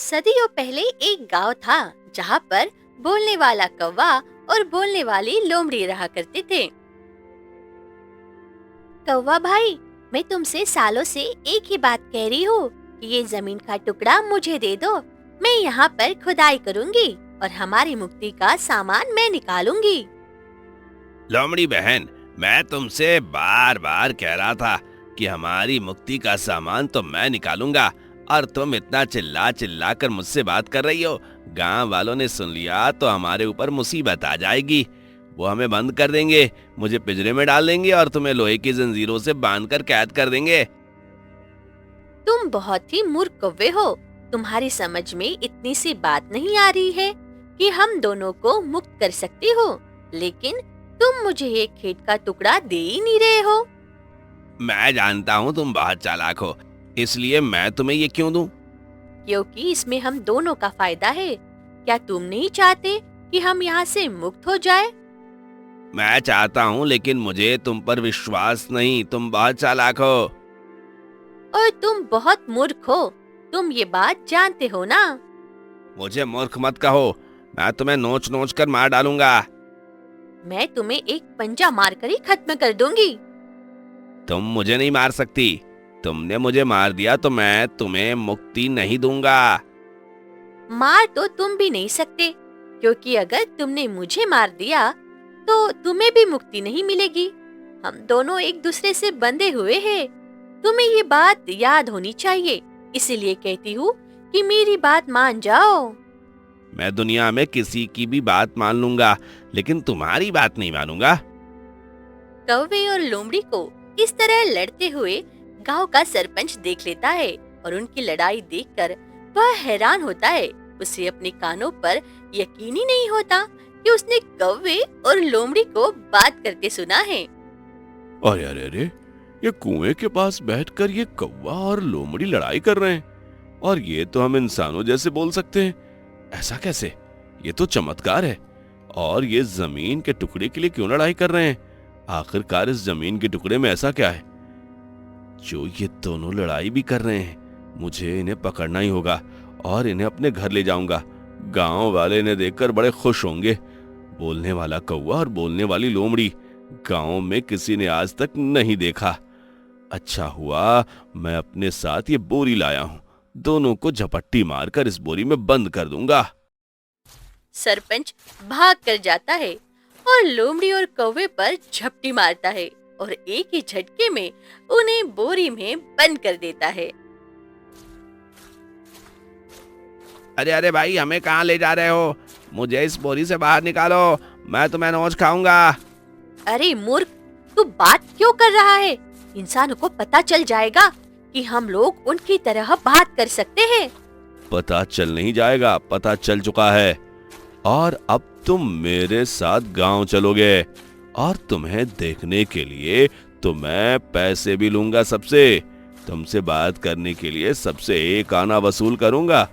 सदियों पहले एक गांव था जहां पर बोलने वाला कौवा और बोलने वाली लोमड़ी रहा करते थे। कौवा भाई, मैं तुमसे सालों से एक ही बात कह रही हूँ कि ये जमीन का टुकड़ा मुझे दे दो। मैं यहाँ पर खुदाई करूँगी और हमारी मुक्ति का सामान मैं निकालूंगी। लोमड़ी बहन, मैं तुमसे बार बार कह रहा था कि हमारी मुक्ति का सामान तो मैं निकालूंगा, और तुम इतना चिल्ला चिल्ला कर मुझसे बात कर रही हो। गांव वालों ने सुन लिया तो हमारे ऊपर मुसीबत आ जाएगी। वो हमें बंद कर देंगे, मुझे पिंजरे में डाल देंगे और तुम्हें लोहे की जंजीरों से बांधकर कैद कर देंगे। तुम बहुत ही मूर्ख कौवे हो। तुम्हारी समझ में इतनी सी बात नहीं आ रही है कि हम दोनों को मुक्त कर सकती हो, लेकिन तुम मुझे एक खेत का टुकड़ा दे ही नहीं रहे हो। मैं जानता हूँ तुम बहुत चालाक हो, इसलिए मैं तुम्हें ये क्यों दूं? क्योंकि इसमें हम दोनों का फायदा है। क्या तुम नहीं चाहते कि हम यहाँ से मुक्त हो जाए? मैं चाहता हूँ, लेकिन मुझे तुम पर विश्वास नहीं। तुम बहुत चालाक हो। और तुम बहुत मूर्ख हो। तुम ये बात जानते हो ना? मुझे मूर्ख मत कहो, मैं तुम्हें नोच नोच कर मार डालूंगा। मैं तुम्हें एक पंजा मारकर ही खत्म कर दूंगी। तुम मुझे नहीं मार सकती। तुमने मुझे मार दिया तो मैं तुम्हें मुक्ति नहीं दूंगा। मार तो तुम भी नहीं सकते, क्योंकि अगर तुमने मुझे मार दिया तो तुम्हें भी मुक्ति नहीं मिलेगी। हम दोनों एक दूसरे से बंधे हुए हैं। तुम्हें ये बात याद होनी चाहिए। इसीलिए कहती हूँ कि मेरी बात मान जाओ। मैं दुनिया में किसी की भी बात मान लूंगा, लेकिन तुम्हारी बात नहीं मानूंगा। कौवे और लोमड़ी को इस तरह लड़ते हुए गांव का सरपंच देख लेता है और उनकी लड़ाई देखकर वह हैरान होता है। उसे अपने कानों पर यकीन ही नहीं होता कि उसने कौवे और लोमड़ी को बात करते सुना है। अरे अरे अरे, ये कुएं के पास बैठकर ये कौवा और लोमड़ी लड़ाई कर रहे हैं, और ये तो हम इंसानों जैसे बोल सकते हैं। ऐसा कैसे? ये तो चमत्कार है। और ये जमीन के टुकड़े के लिए क्यों लड़ाई कर रहे हैं? आखिरकार इस जमीन के टुकड़े में ऐसा क्या है जो ये दोनों लड़ाई भी कर रहे हैं? मुझे इन्हें पकड़ना ही होगा और इन्हें अपने घर ले जाऊंगा। गांव वाले इन्हें देखकर बड़े खुश होंगे। बोलने वाला कौवा और बोलने वाली लोमड़ी गांव में किसी ने आज तक नहीं देखा। अच्छा हुआ मैं अपने साथ ये बोरी लाया हूं। दोनों को झपट्टी मारकर इस बोरी में बंद कर दूंगा। सरपंच भाग कर जाता है और लोमड़ी और कौवे पर झपटी मारता है और एक ही झटके में उन्हें बोरी में बंद कर देता है। अरे अरे भाई, हमें कहाँ ले जा रहे हो? मुझे इस बोरी से बाहर निकालो, मैं तुम्हें नोच खाऊंगा। अरे मूर्ख, तू बात क्यों कर रहा है? इंसानों को पता चल जाएगा कि हम लोग उनकी तरह बात कर सकते हैं। पता चल नहीं जाएगा, पता चल चुका है। और अब तुम मेरे साथ गांव चलोगे, और तुम्हें देखने के लिए तो मैं पैसे भी लूंगा सबसे। तुमसे बात करने के लिए सबसे एक आना वसूल करूंगा।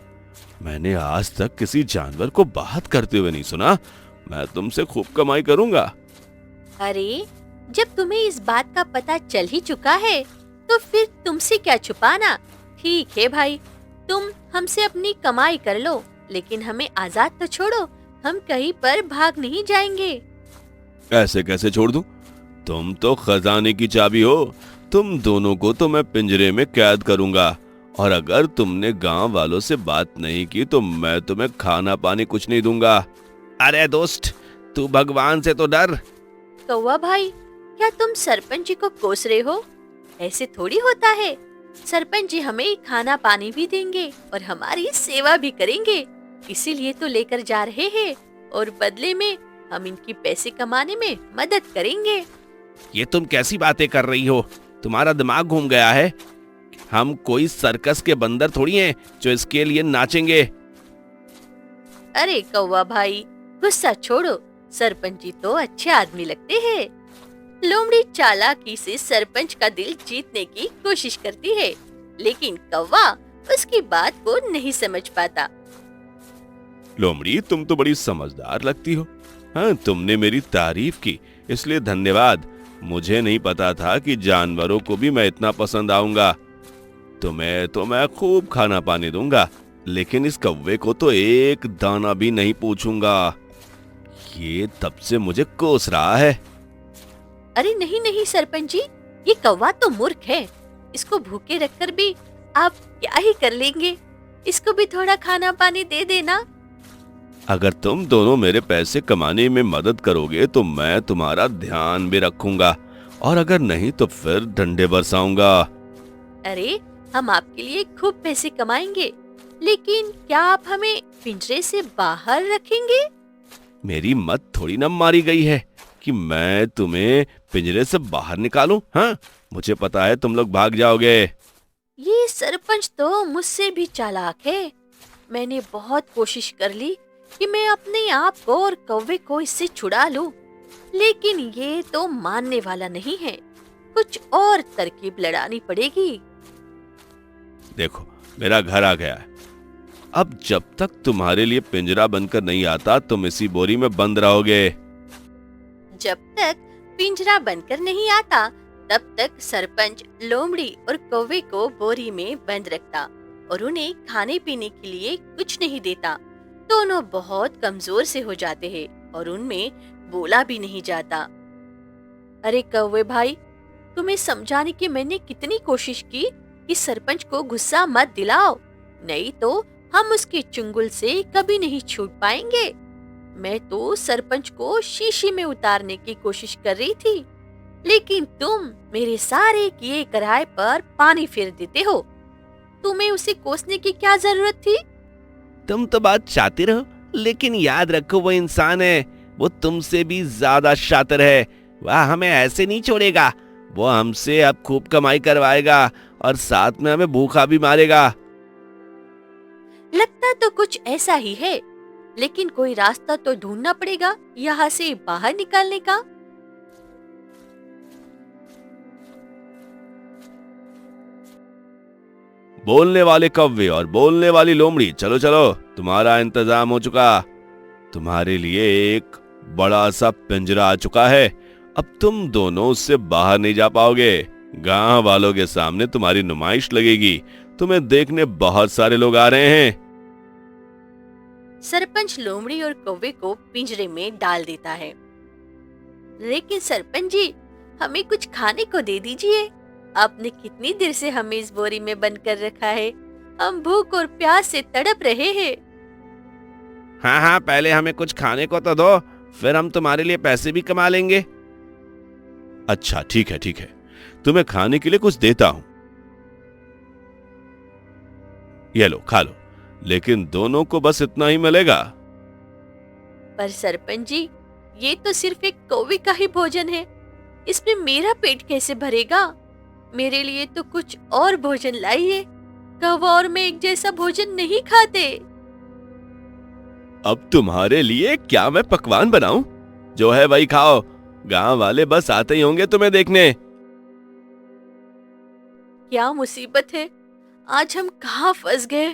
मैंने आज तक किसी जानवर को बात करते हुए नहीं सुना। मैं तुमसे खूब कमाई करूंगा। अरे, जब तुम्हें इस बात का पता चल ही चुका है तो फिर तुमसे क्या छुपाना। ठीक है भाई, तुम हमसे अपनी कमाई कर लो, लेकिन हमें आजाद तो छोड़ो। हम कहीं पर भाग नहीं जाएंगे। ऐसे कैसे छोड़ दूं? तुम तो खजाने की चाबी हो। तुम दोनों को तो मैं पिंजरे में कैद करूंगा, और अगर तुमने गांव वालों से बात नहीं की तो मैं तुम्हें खाना पानी कुछ नहीं दूंगा। अरे दोस्त, तू भगवान से तो डर। कौवा भाई, क्या तुम सरपंच जी को कोस रहे हो? ऐसे थोड़ी होता है। सरपंच जी हमें खाना पानी भी देंगे और हमारी सेवा भी करेंगे। इसीलिए तो लेकर जा रहे हैं, और बदले में हम इनकी पैसे कमाने में मदद करेंगे। ये तुम कैसी बातें कर रही हो? तुम्हारा दिमाग घूम गया है? हम कोई सर्कस के बंदर थोड़ी हैं जो इसके लिए नाचेंगे। अरे कौवा भाई, गुस्सा छोड़ो। सरपंच जी तो अच्छे आदमी लगते हैं। लोमड़ी चालाकी से सरपंच का दिल जीतने की कोशिश करती है, लेकिन कौवा उसकी बात को नहीं समझ पाता। लोमड़ी, तुम तो बड़ी समझदार लगती हो। हाँ, तुमने मेरी तारीफ की, इसलिए धन्यवाद। मुझे नहीं पता था कि जानवरों को भी मैं इतना पसंद आऊंगा। तुम्हें तो मैं खूब खाना पानी दूंगा। लेकिन इस कौवे को तो एक दाना भी नहीं पूछूंगा। ये तब से मुझे कोस रहा है। अरे नहीं नहीं सरपंच जी, ये कौवा तो मूर्ख है। इसको भूखे रखकर भी आप क्या ही कर लेंगे। इसको भी थोड़ा खाना पानी दे देना। अगर तुम दोनों मेरे पैसे कमाने में मदद करोगे तो मैं तुम्हारा ध्यान भी रखूंगा, और अगर नहीं तो फिर डंडे बरसाऊंगा। अरे हम आपके लिए खूब पैसे कमाएंगे, लेकिन क्या आप हमें पिंजरे से बाहर रखेंगे? मेरी मत थोड़ी न मारी गई है कि मैं तुम्हें पिंजरे से बाहर निकालूं। हाँ, मुझे पता है तुम लोग भाग जाओगे। ये सरपंच तो मुझसे भी चालाक है। मैंने बहुत कोशिश कर ली कि मैं अपने आप को और कौवे को इससे छुड़ा लूं, लेकिन ये तो मानने वाला नहीं है। कुछ और तरकीब लड़ानी पड़ेगी। देखो, मेरा घर आ गया है। अब जब तक तुम्हारे लिए पिंजरा बनकर नहीं आता तुम इसी बोरी में बंद रहोगे। जब तक पिंजरा बनकर नहीं आता तब तक सरपंच लोमड़ी और कौवे को बोरी में बंद रखता और उन्हें खाने पीने के लिए कुछ नहीं देता। दोनों बहुत कमजोर से हो जाते हैं और उनमें बोला भी नहीं जाता। अरे कौवे भाई, तुम्हें समझाने की मैंने कितनी कोशिश की कि सरपंच को गुस्सा मत दिलाओ, नहीं तो हम उसके चुंगल से कभी नहीं छूट पाएंगे। मैं तो सरपंच को शीशी में उतारने की कोशिश कर रही थी, लेकिन तुम मेरे सारे किए कराए पर पानी फेर देते हो। तुम्हें उसे कोसने की क्या जरूरत थी? तुम तो बात शातिर हो, लेकिन याद रखो वो इंसान है। वो तुमसे भी ज्यादा शातिर है। वह हमें ऐसे नहीं छोड़ेगा। वो हमसे अब खूब कमाई करवाएगा और साथ में हमें भूखा भी मारेगा। लगता तो कुछ ऐसा ही है, लेकिन कोई रास्ता तो ढूंढना पड़ेगा यहाँ से बाहर निकालने का। बोलने वाले कौवे और बोलने वाली लोमड़ी, चलो चलो, तुम्हारा इंतजाम हो चुका। तुम्हारे लिए एक बड़ा सा पिंजरा आ चुका है। अब तुम दोनों उससे बाहर नहीं जा पाओगे। गांव वालों के सामने तुम्हारी नुमाइश लगेगी। तुम्हें देखने बहुत सारे लोग आ रहे हैं। सरपंच लोमड़ी और कौवे को पिंजरे में डाल देता है। लेकिन सरपंच जी, हमें कुछ खाने को दे दीजिए। आपने कितनी देर से हमें इस बोरी में बंद कर रखा है। हम भूख और प्यास से तड़प रहे हैं। हाँ हाँ, पहले हमें कुछ खाने को तो दो, फिर हम तुम्हारे लिए पैसे भी कमा लेंगे। अच्छा ठीक है ठीक है, तुम्हें खाने के लिए कुछ देता हूं। ये लो खा लो, लेकिन दोनों को बस इतना ही मिलेगा। पर सरपंच जी, ये तो सिर्फ एक कौवे का ही भोजन है। इसमें मेरा पेट कैसे भरेगा? मेरे लिए तो कुछ और भोजन लाइए। कौवा और मैं एक जैसा भोजन नहीं खाते। अब तुम्हारे लिए क्या मैं पकवान बनाऊं? जो है वही खाओ। गांव वाले बस आते ही होंगे तुम्हें देखने। क्या मुसीबत है, आज हम कहाँ फंस गए?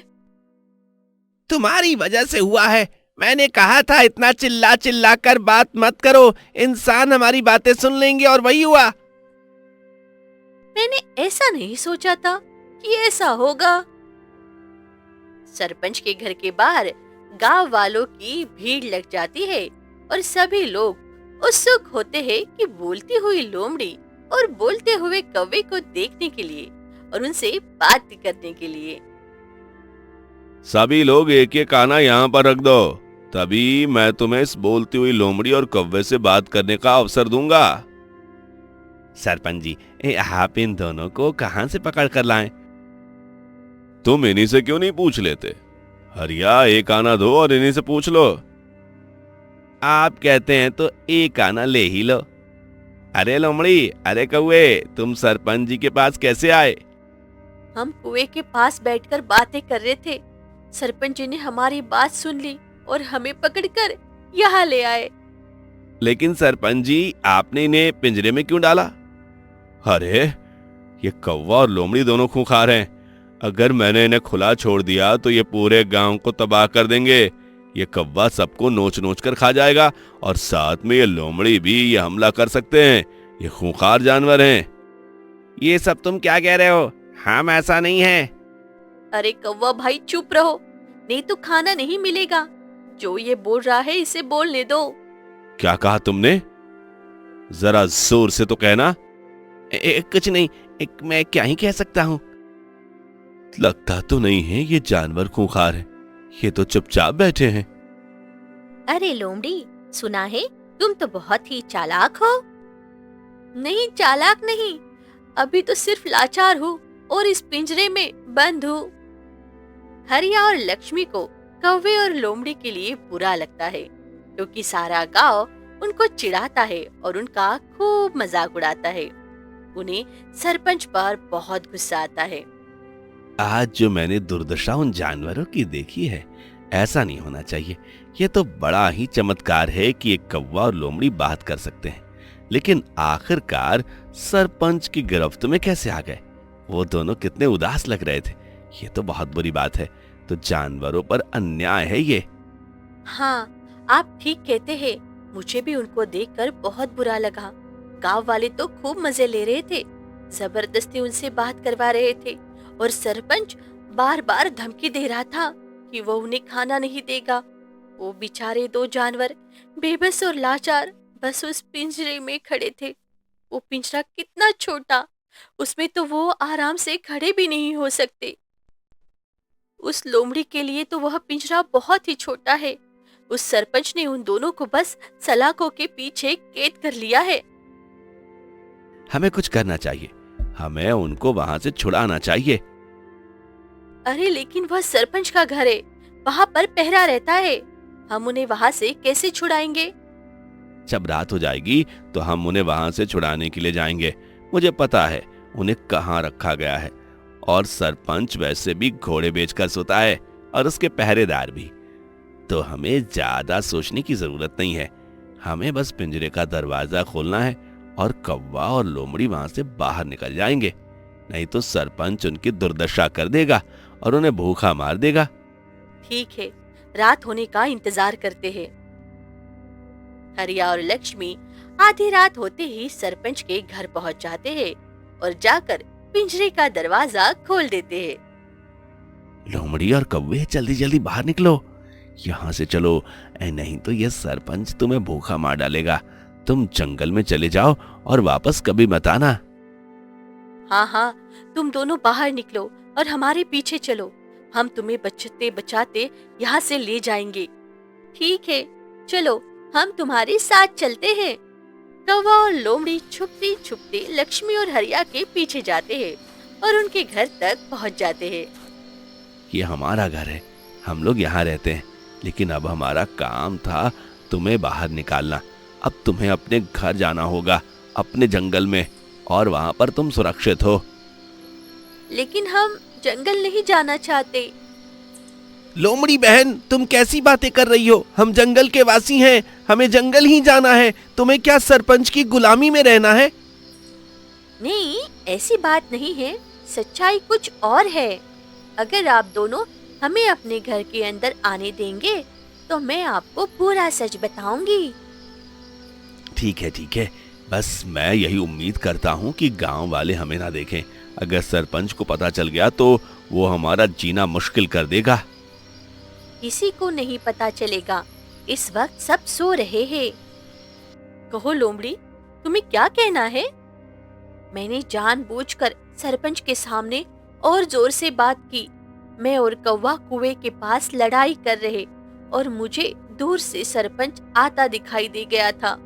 तुम्हारी वजह से हुआ है। मैंने कहा था इतना चिल्ला चिल्ला कर बात मत करो, इंसान हमारी बातें सुन लेंगे, और वही हुआ। मैंने ऐसा नहीं सोचा था कि ऐसा होगा। सरपंच के घर के बाहर गांव वालों की भीड़ लग जाती है और सभी लोग उत्सुक होते हैं कि बोलती हुई लोमड़ी और बोलते हुए कौवे को देखने के लिए और उनसे बात करने के लिए। सभी लोग एक एक आना यहाँ पर रख दो, तभी मैं तुम्हें इस बोलती हुई लोमड़ी और कौवे से बात करने का अवसर दूंगा। सरपंच जी, आप इन दोनों को कहां से पकड़ कर लाएं? तुम इन्हीं से क्यों नहीं पूछ लेते? हरिया, एक आना दो और इन्हीं से पूछ लो। आप कहते हैं तो एक आना ले ही लो। अरे लोमड़ी, अरे कौवे, तुम सरपंच जी के पास कैसे आए? हम कुएं के पास बैठकर बातें कर रहे थे। सरपंच जी ने हमारी बात सुन ली और हमें पकड़कर यहाँ ले आए। लेकिन सरपंच जी, आपने इन्हें पिंजरे में क्यों डाला? अरे, ये कौवा और लोमड़ी दोनों खूंखार हैं। अगर मैंने इन्हें खुला छोड़ दिया तो ये पूरे गांव को तबाह कर देंगे। ये कौवा सबको नोच नोच कर खा जाएगा और साथ में ये लोमड़ी भी ये हमला कर सकते हैं। ये खूंखार जानवर हैं। ये सब तुम क्या कह रहे हो? हम ऐसा नहीं है। अरे कौवा भाई, चुप रहो। नहीं तो खाना नहीं मिलेगा। जो ये बोल रहा है इसे बोलने दो। क्या कहा तुमने? जरा जोर से तो कहना। कुछ नहीं, मैं क्या ही कह सकता हूँ। लगता तो नहीं है ये जानवर खूंखार है, ये तो चुपचाप बैठे हैं। अरे लोमड़ी, सुना है तुम तो बहुत ही चालाक हो। नहीं, चालाक नहीं, अभी तो सिर्फ लाचार हूँ और इस पिंजरे में बंद हूँ। हरिया और लक्ष्मी को कौवे और लोमड़ी के लिए बुरा लगता है, क्योंकि सारा गांव उनको चिढ़ाता है और उनका खूब मजाक उड़ाता है। उन्हें सरपंच पर बहुत गुस्सा आता है। आज जो मैंने दुर्दशा उन जानवरों की देखी है, ऐसा नहीं होना चाहिए। ये तो बड़ा ही चमत्कार है कि एक कौवा और लोमड़ी बात कर सकते हैं, लेकिन आखिरकार सरपंच की गिरफ्त में कैसे आ गए? वो दोनों कितने उदास लग रहे थे। ये तो बहुत बुरी बात है। तो जानवरों पर अन्याय है ये। हाँ, आप ठीक कहते हैं। मुझे भी उनको देखकर बहुत बुरा लगा। गांव वाले तो खूब मजे ले रहे थे, जबरदस्ती उनसे बात करवा रहे थे और सरपंच बार बार धमकी दे रहा था कि वो उन्हें खाना नहीं देगा। वो बेचारे दो जानवर बेबस और लाचार बस उस पिंजरे में खड़े थे। वो पिंजरा कितना छोटा, उसमें तो वो आराम से खड़े भी नहीं हो सकते। उस लोमड़ी के लिए तो वह पिंजरा बहुत ही छोटा है। उस सरपंच ने उन दोनों को बस सलाखों के पीछे कैद कर लिया है। हमें कुछ करना चाहिए, हमें उनको वहां से छुड़ाना चाहिए। अरे लेकिन वह सरपंच का घर है, वहाँ पर पहरा रहता है। हम उन्हें वहाँ से कैसे छुड़ाएंगे? जब रात हो जाएगी तो हम उन्हें वहां से छुड़ाने के लिए जाएंगे। मुझे पता है उन्हें कहाँ रखा गया है, और सरपंच वैसे भी घोड़े बेचकर सोता है और उसके पहरेदार भी। तो हमें ज्यादा सोचने की जरूरत नहीं है। हमें बस पिंजरे का दरवाजा खोलना है और कौवा और लोमड़ी वहां से बाहर निकल जाएंगे। नहीं तो सरपंच उनकी दुर्दशा कर देगा और उन्हें भूखा मार देगा। ठीक है, रात होने का इंतजार करते हैं। हरिया और लक्ष्मी आधी रात होते ही सरपंच के घर पहुंच जाते हैं और जाकर पिंजरे का दरवाजा खोल देते हैं। लोमड़ी और कौवे जल्दी जल्दी बाहर निकलो, यहाँ से चलो, नहीं तो यह सरपंच तुम्हें भूखा मार डालेगा। तुम जंगल में चले जाओ और वापस कभी मत आना। हाँ हाँ, तुम दोनों बाहर निकलो और हमारे पीछे चलो। हम तुम्हें बचाते बचाते यहाँ से ले जाएंगे। ठीक है, चलो हम तुम्हारे साथ चलते हैं। कौवा और लोमड़ी छुपते छुपते लक्ष्मी और हरिया के पीछे जाते हैं और उनके घर तक पहुँच जाते हैं। ये हमारा घर है, हम लोग यहाँ रहते हैं, लेकिन अब हमारा काम था तुम्हें बाहर निकालना। अब तुम्हें अपने घर जाना होगा, अपने जंगल में, और वहां पर तुम सुरक्षित हो। लेकिन हम जंगल नहीं जाना चाहते। लोमड़ी बहन, तुम कैसी बातें कर रही हो? हम जंगल के वासी हैं, हमें जंगल ही जाना है। तुम्हें क्या सरपंच की गुलामी में रहना है? नहीं, ऐसी बात नहीं है। सच्चाई कुछ और है। अगर आप दोनों हमें अपने घर के अंदर आने देंगे तो मैं आपको पूरा सच बताऊंगी। ठीक है, बस मैं यही उम्मीद करता हूँ कि गांव वाले हमें ना देखें। अगर सरपंच को पता चल गया तो वो हमारा जीना मुश्किल कर देगा। किसी को नहीं पता चलेगा, इस वक्त सब सो रहे हैं। कहो लोमड़ी, तुम्हें क्या कहना है? मैंने जानबूझकर सरपंच के सामने और जोर से बात की। मैं और कौवा कुएं के पास लड़ाई कर रहे और मुझे दूर से सरपंच आता दिखाई दे गया था,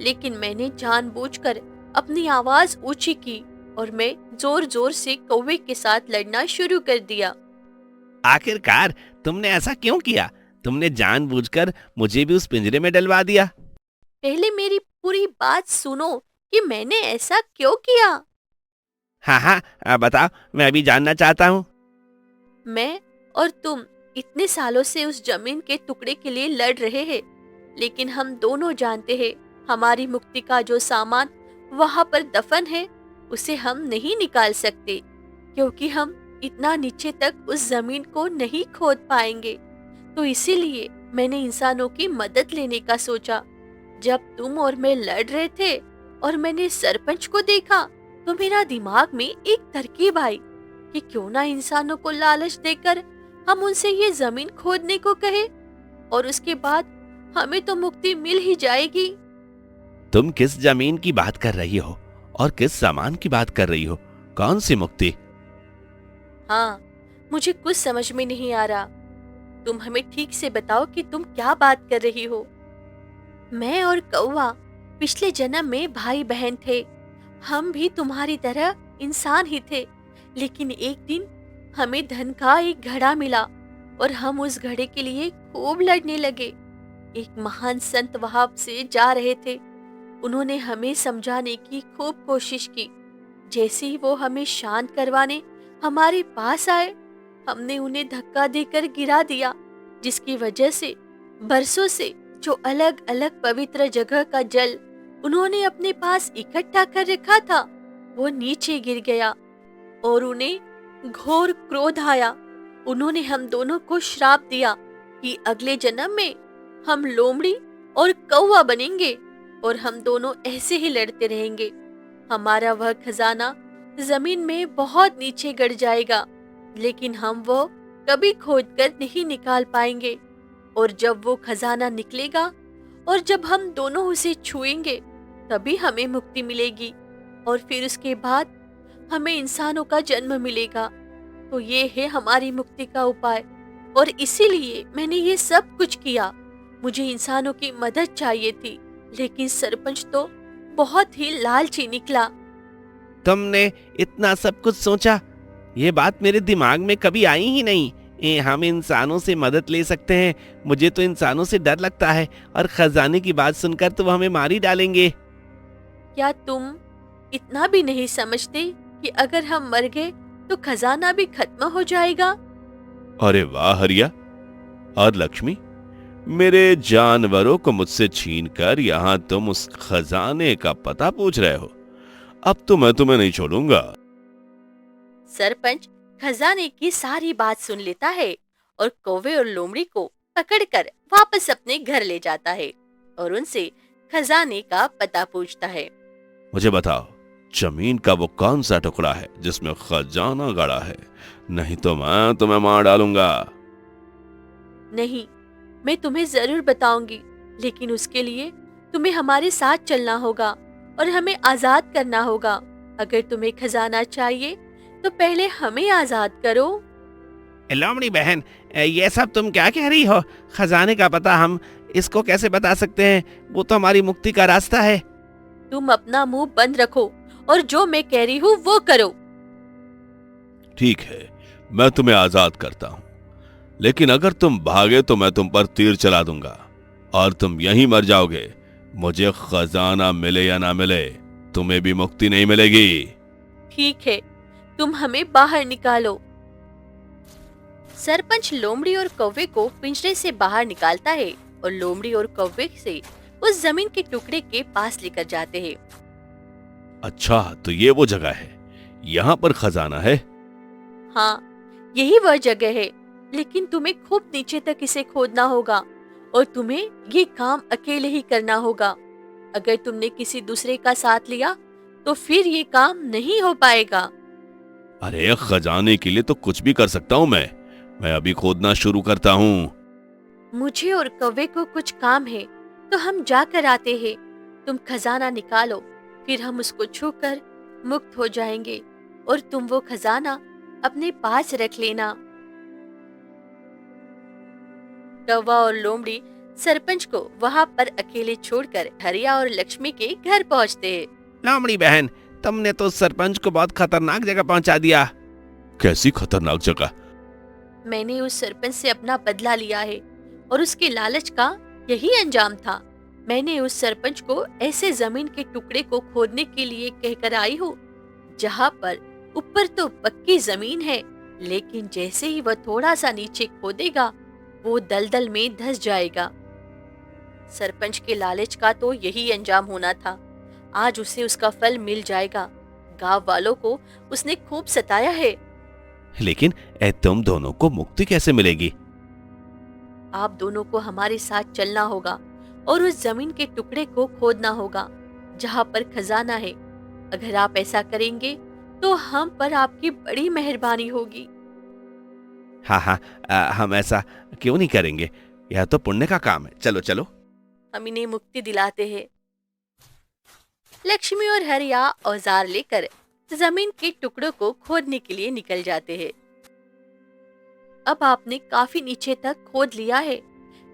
लेकिन मैंने जानबूझकर अपनी आवाज ऊंची की और मैं जोर जोर से कौवे के साथ लड़ना शुरू कर दिया। आखिरकार तुमने ऐसा क्यों किया? तुमने जानबूझकर मुझे भी उस पिंजरे में डलवा दिया। पहले मेरी पूरी बात सुनो कि मैंने ऐसा क्यों किया। हाँ, बताओ, मैं भी जानना चाहता हूँ। मैं और तुम इतने सालों से उस जमीन के टुकड़े के लिए लड़ रहे हैं, लेकिन हम दोनों जानते हैं हमारी मुक्ति का जो सामान वहाँ पर दफन है उसे हम नहीं निकाल सकते, क्योंकि हम इतना नीचे तक उस जमीन को नहीं खोद पाएंगे। तो इसीलिए मैंने इंसानों की मदद लेने का सोचा। जब तुम और मैं लड़ रहे थे और मैंने सरपंच को देखा तो मेरा दिमाग में एक तरकीब आई कि क्यों ना इंसानों को लालच देकर हम उनसे ये जमीन खोदने को कहे और उसके बाद हमें तो मुक्ति मिल ही जाएगी। तुम किस जमीन की बात कर रही हो और किस सामान की बात कर रही हो? कौन सी मुक्ति? हाँ, मुझे कुछ समझ में नहीं आ रहा। तुम हमें ठीक से बताओ कि तुम क्या बात कर रही हो। मैं और कौवा पिछले जन्म में भाई बहन थे। हम भी तुम्हारी तरह इंसान ही थे, लेकिन एक दिन हमें धन का एक घड़ा मिला और हम उस घड़े के लिए खूब लड़ने लगे। एक महान संत वहां से जा रहे थे। उन्होंने हमें समझाने की खूब कोशिश की। जैसे ही वो हमें शांत करवाने हमारे पास आए, हमने उन्हें धक्का देकर गिरा दिया, जिसकी वजह से बरसों से जो अलग अलग पवित्र जगह का जल उन्होंने अपने पास इकट्ठा कर रखा था, वो नीचे गिर गया और उन्हें घोर क्रोध आया। उन्होंने हम दोनों को श्राप दिया कि अगले जन्म में हम लोमड़ी और कौवा बनेंगे और हम दोनों ऐसे ही लड़ते रहेंगे। हमारा वह खजाना जमीन में बहुत नीचे गड़ जाएगा, लेकिन हम वो कभी खोद कर नहीं निकाल पाएंगे। और जब वो खजाना निकलेगा और जब हम दोनों उसे छुएंगे, तभी हमें मुक्ति मिलेगी और फिर उसके बाद हमें इंसानों का जन्म मिलेगा। तो ये है हमारी मुक्ति का उपाय और इसीलिए मैंने ये सब कुछ किया। मुझे इंसानों की मदद चाहिए थी, लेकिन सरपंच तो बहुत ही लालची निकला। तुमने इतना सब कुछ सोचा? ये बात मेरे दिमाग में कभी आई ही नहीं। हम इंसानों से मदद ले सकते हैं। मुझे तो इंसानों से डर लगता है और खजाने की बात सुनकर तो वो हमें मार ही डालेंगे। क्या तुम इतना भी नहीं समझते कि अगर हम मर गए तो खजाना भी खत्म हो जाएगा? अरे वाह हरिया और लक्ष्मी, मेरे जानवरों को मुझसे छीनकर यहाँ तुम उस खजाने का पता पूछ रहे हो। अब तो मैं तुम्हें नहीं छोड़ूंगा। सरपंच खजाने की सारी बात सुन लेता है और कौवे और लोमड़ी को पकड़कर वापस अपने घर ले जाता है और उनसे खजाने का पता पूछता है। मुझे बताओ, जमीन का वो कौन सा टुकड़ा है जिसमें खजाना गड़ा है? नहीं तो मैं तुम्हें मार डालूंगा। नहीं, मैं तुम्हें जरूर बताऊंगी, लेकिन उसके लिए तुम्हें हमारे साथ चलना होगा और हमें आजाद करना होगा। अगर तुम्हें खजाना चाहिए तो पहले हमें आजाद करो। लोमड़ी बहन, ये सब तुम क्या कह रही हो? खजाने का पता हम इसको कैसे बता सकते हैं? वो तो हमारी मुक्ति का रास्ता है। तुम अपना मुंह बंद रखो और जो मैं कह रही हूँ वो करो। ठीक है, मैं तुम्हें आजाद करता हूं, लेकिन अगर तुम भागे तो मैं तुम पर तीर चला दूंगा और तुम यहीं मर जाओगे। मुझे खजाना मिले या ना मिले, तुम्हें भी मुक्ति नहीं मिलेगी। ठीक है, तुम हमें बाहर निकालो। सरपंच लोमड़ी और कौवे को पिंजरे से बाहर निकालता है और लोमड़ी और कौवे से उस जमीन के टुकड़े के पास लेकर जाते हैं। अच्छा, तो ये वो जगह है, यहाँ पर खजाना है? हाँ, यही वह जगह है, लेकिन तुम्हें खूब नीचे तक इसे खोदना होगा और तुम्हें ये काम अकेले ही करना होगा। अगर तुमने किसी दूसरे का साथ लिया तो फिर ये काम नहीं हो पाएगा। अरे खजाने के लिए तो कुछ भी कर सकता हूँ मैं अभी खोदना शुरू करता हूँ। मुझे और कौवे को कुछ काम है, तो हम जाकर आते हैं। तुम खजाना निकालो, फिर हम उसको छूकर मुक्त हो जाएंगे और तुम वो खजाना अपने पास रख लेना। कौवा और लोमड़ी सरपंच को वहाँ पर अकेले छोड़कर हरिया और लक्ष्मी के घर पहुँचते हैं। लोमड़ी बहन, तुमने तो सरपंच को बहुत खतरनाक जगह पहुंचा दिया। कैसी खतरनाक जगह? मैंने उस सरपंच से अपना बदला लिया है और उसके लालच का यही अंजाम था। मैंने उस सरपंच को ऐसे जमीन के टुकड़े को खोदने के लिए कहकर आई हूँ जहाँ पर ऊपर तो पक्की जमीन है, लेकिन जैसे ही वह थोड़ा सा नीचे खोदेगा वो दलदल में धंस जाएगा। सरपंच के लालच का तो यही अंजाम होना था। आज उसे उसका फल मिल जाएगा। गांव वालों को उसने खूब सताया है। लेकिन तुम दोनों को मुक्ति कैसे मिलेगी? आप दोनों को हमारे साथ चलना होगा और उस जमीन के टुकड़े को खोदना होगा जहाँ पर खजाना है। अगर आप ऐसा करेंगे तो हम पर आपकी बड़ी मेहरबानी होगी। हाँ हाँ, हम ऐसा क्यों नहीं करेंगे, यह तो पुण्य का काम है, चलो चलो। हम इन्हें मुक्ति दिलाते हैं। लक्ष्मी और हरिया औजार लेकर जमीन के टुकड़ों को खोदने के लिए निकल जाते हैं। अब आपने काफी नीचे तक खोद लिया है।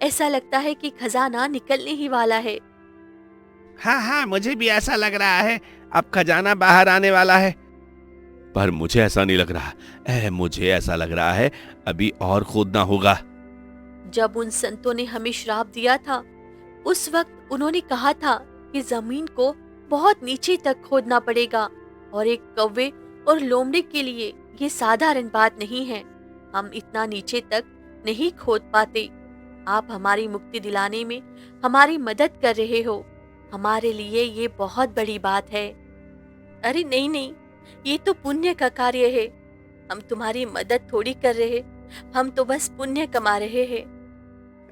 ऐसा लगता है कि खजाना निकलने ही वाला है। हाँ हाँ, मुझे भी ऐसा लग रहा है, अब खजाना बाहर आने वाला है। पर मुझे ऐसा नहीं लग रहा, मुझे ऐसा लग रहा है अभी और खोदना होगा। जब उन संतों ने हमें श्राप दिया था, उस वक्त उन्होंने कहा था कि जमीन को बहुत नीचे तक खोदना पड़ेगा और एक कौवे और लोमड़ी के लिए ये साधारण बात नहीं है। हम इतना नीचे तक नहीं खोद पाते। आप हमारी मुक्ति दिलाने में हमारी मदद कर रहे हो। हमारे लिए ये बहुत बड़ी बात है। अरे नहीं नहीं, ये तो पुण्य का कार्य है। हम तुम्हारी मदद थोड़ी कर रहे, हम तो बस पुण्य कमा रहे हैं।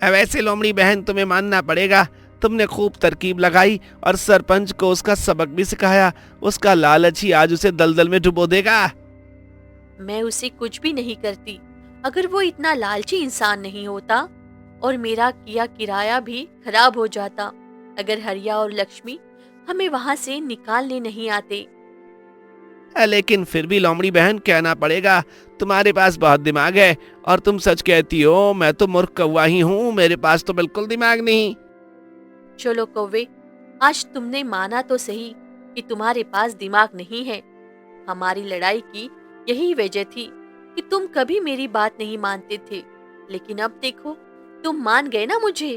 वैसे लोमड़ी बहन, तुम्हें मानना पड़ेगा, तुमने खूब तरकीब लगाई और सरपंच को उसका सबक भी सिखाया। उसका लालच ही आज उसे दलदल में डुबो देगा। मैं उसे कुछ भी नहीं करती अगर वो इतना लालची इंसान नहीं होता, और मेरा किया किराया भी खराब हो जाता अगर हरिया और लक्ष्मी हमें वहां से निकालने नहीं आते। लेकिन फिर भी लोमड़ी बहन, कहना पड़ेगा, तुम्हारे पास बहुत दिमाग है और तुम सच कहती हो। मैं तो मूर्ख कौवा ही हूँ, मेरे पास तो बिल्कुल दिमाग नहीं। चलो कौवे, आज तुमने माना तो सही कि तुम्हारे पास दिमाग नहीं है। हमारी लड़ाई की यही वजह थी कि तुम कभी मेरी बात नहीं मानते थे, लेकिन अब देखो, तुम मान गए ना मुझे।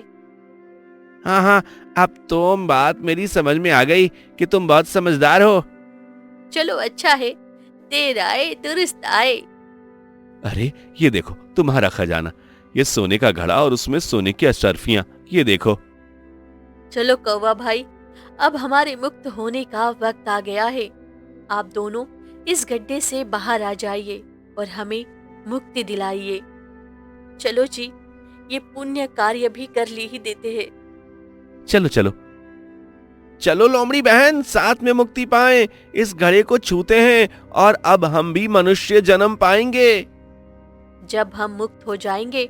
हाँ हाँ, अब तो बात मेरी समझ में आ गई कि तुम बहुत समझदार हो। चलो अच्छा है, देर आए दुरुस्त आए। अरे ये देखो, तुम्हारा खजाना, ये सोने का घड़ा और उसमें सोने की अशर्फियां, ये देखो। चलो कौवा भाई, अब हमारे मुक्त होने का वक्त आ गया है। आप दोनों इस गड्ढे से बाहर आ जाइए और हमें मुक्ति दिलाइए। चलो जी, ये पुण्य कार्य भी कर ली ही देते हैं। चलो चलो चलो लोमड़ी बहन, साथ में मुक्ति पाएं, इस घड़े को छूते हैं और अब हम भी मनुष्य जन्म पाएंगे। जब हम मुक्त हो जाएंगे,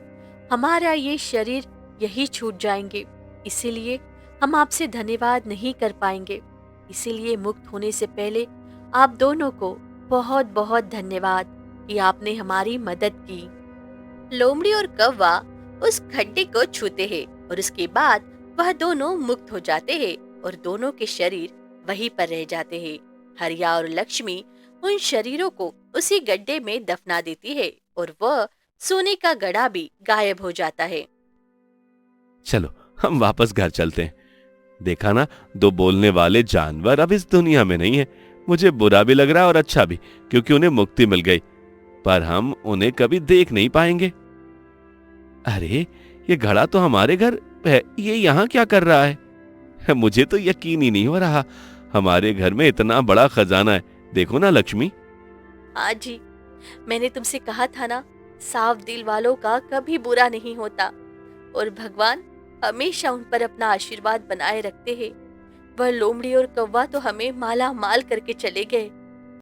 हमारा ये शरीर यही छूट जाएंगे, इसीलिए हम आपसे धन्यवाद नहीं कर पाएंगे। इसीलिए मुक्त होने से पहले आप दोनों को बहुत बहुत धन्यवाद कि आपने हमारी मदद की। लोमड़ी और कौवा उस खड्डे को छूते हैं और उसके बाद वह दोनों मुक्त हो जाते हैं और दोनों के शरीर वहीं पर रह जाते हैं। हरिया और लक्ष्मी उन शरीरों को उसी गड्ढे में दफना देती है और वह सोने का घड़ा भी गायब हो जाता है। चलो हम वापस घर चलते हैं। देखा ना, दो बोलने वाले जानवर अब इस दुनिया में नहीं है। मुझे बुरा भी लग रहा है और अच्छा भी, क्योंकि उन्हें मुक्ति मिल गई, पर हम उन्हें कभी देख नहीं पाएंगे। अरे ये घड़ा तो हमारे घर है, ये यहाँ क्या कर रहा है? मुझे तो यकीन ही नहीं हो रहा, हमारे घर में इतना बड़ा खजाना है। देखो ना लक्ष्मी। हाँ जी, मैंने तुमसे कहा था ना, साफ दिल वालों का कभी बुरा नहीं होता और भगवान हमेशा उन पर अपना आशीर्वाद बनाए रखते हैं। वह लोमड़ी और कौवा तो हमें माला माल करके चले गए,